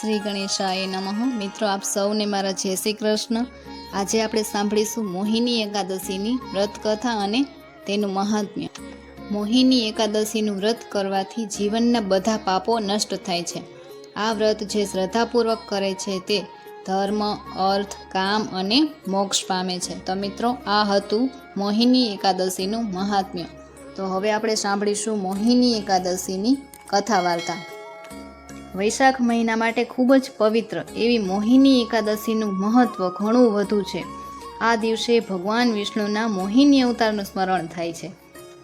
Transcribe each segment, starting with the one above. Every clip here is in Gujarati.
શ્રી ગણેશાય નમઃ। મિત્રો, આપ સૌને મારા જય શ્રી કૃષ્ણ। આજે આપણે સાંભળીશું મોહિની એકાદશીની વ્રત કથા અને તેનું મહાત્મ્ય। મોહિની એકાદશીનું વ્રત કરવાથી જીવનના બધા પાપો નષ્ટ થાય છે। આ વ્રત જે શ્રદ્ધાપૂર્વક કરે છે તે ધર્મ, અર્થ, કામ અને મોક્ષ પામે છે। તો મિત્રો, આ હતું મોહિની એકાદશીનું મહાત્મ્ય। તો હવે આપણે સાંભળીશું મોહિની એકાદશીની કથા વાર્તા। વૈશાખ મહિના માટે ખૂબ જ પવિત્ર એવી મોહિની એકાદશીનું મહત્ત્વ ઘણું વધુ છે। આ દિવસે ભગવાન વિષ્ણુના મોહિની અવતારનું સ્મરણ થાય છે।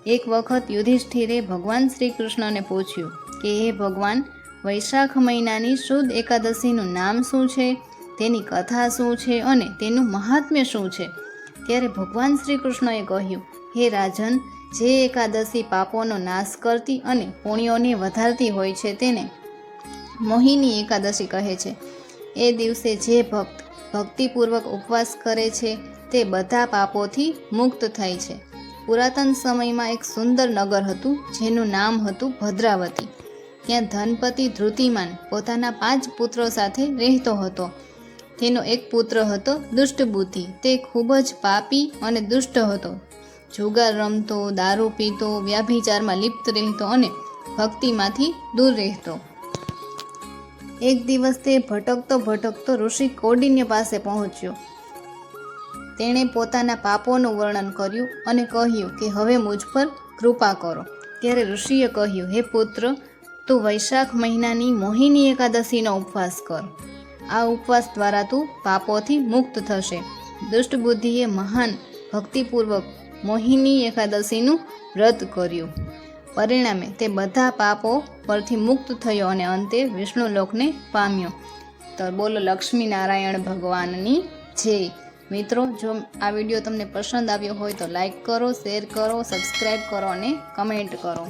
એક વખત યુધિષ્ઠિરે ભગવાન શ્રી કૃષ્ણને પૂછ્યું કે હે ભગવાન, વૈશાખ મહિનાની શુદ્ધ એકાદશીનું નામ શું છે, તેની કથા શું છે અને તેનું મહાત્મ્ય શું છે? ત્યારે ભગવાન શ્રી કૃષ્ણએ કહ્યું, હે રાજન, જે એકાદશી પાપોનો નાશ કરતી અને પુણ્યોને વધારતી હોય છે તેને મોહિની એકાદશી કહે છે। એ દિવસે જે ભક્ત ભક્તિપૂર્વક ઉપવાસ કરે છે તે બધા પાપોથી મુક્ત થાય છે। પુરાતન સમયમાં એક સુંદર નગર હતું જેનું નામ હતું ભદ્રાવતી। ત્યાં ધનપતિ ધૃતિમાન પોતાના 5 પુત્રો સાથે રહેતો હતો। તેનો એક પુત્ર હતો દુષ્ટ બુદ્ધિ। તે ખૂબ જ પાપી અને દુષ્ટ હતો। જુગાર રમતો, દારૂ પીતો, વ્યભિચારમાં લિપ્ત રહેતો અને ભક્તિમાંથી દૂર રહેતો। એક દિવસ તે ભટકતો ઋષિ કૌંડિન્ય પાસે પહોંચ્યો। તેણે પોતાના પાપોનું વર્ણન કર્યું અને કહ્યું કે હવે મુझ પર કૃપા કરો। ત્યારે ઋષિએ કહ્યું, હે પુત્ર, તું વૈશાખ મહિનાની મોહિની એકાદશીનો ઉપવાસ કર। આ ઉપવાસ દ્વારા તું પાપોથી મુક્ત થશે। દુષ્ટ બુદ્ધિએ મહાન ભક્તિપૂર્વક મોહિની એકાદશીનું વ્રત કર્યું। પરિણામે તે બધા પાપો પરથી મુક્ત થયો અને અંતે વિષ્ણુલોકને પામ્યો। તો બોલો લક્ષ્મી નારાયણ ભગવાનની જય। મિત્રો, જો આ વિડીયો તમને પસંદ આવ્યો હોય તો લાઈક કરો, શેર કરો, સબસ્ક્રાઈબ કરો અને કમેન્ટ કરો।